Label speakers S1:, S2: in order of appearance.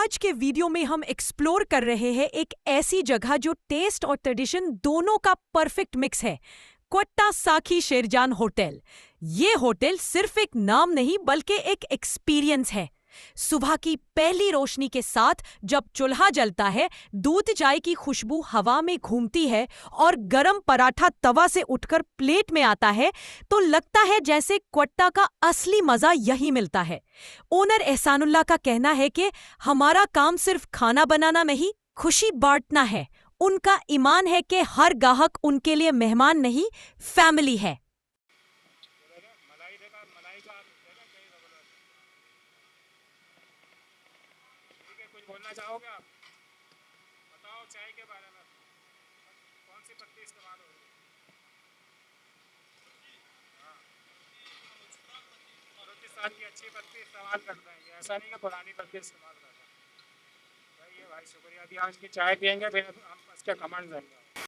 S1: आज के वीडियो में हम एक्सप्लोर कर रहे हैं एक ऐसी जगह जो टेस्ट और ट्रेडिशन दोनों का परफेक्ट मिक्स है। क्वेट्टा साखी शेरजान होटल। ये होटल सिर्फ एक नाम नहीं बल्कि एक एक्सपीरियंस है। सुबह की पहली रोशनी के साथ जब चूल्हा जलता है, दूध चाय की खुशबू हवा में घूमती है और गरम पराठा तवा से उठकर प्लेट में आता है, तो लगता है जैसे क्वेट्टा का असली मजा यही मिलता है। ओनर एहसानुल्लाह का कहना है कि हमारा काम सिर्फ खाना बनाना नहीं, खुशी बांटना है। उनका ईमान है कि हर गाहक उनके लिए मेहमान नहीं, फैमिली है।
S2: कुछ बोलना चाहोगे आप? बताओ चाय के बारे में, कौन सी पत्ती इस्तेमाल हो रही है? हाँ, राजस्थान की अच्छी पत्ती इस्तेमाल करते हैं, ऐसा नहीं कि पुरानी पत्ती इस्तेमाल करते हैं। भाई ये भाई शुक्रिया दिया, इसकी चाय पियेंगे फिर हम इसके कमेंट्स देंगे।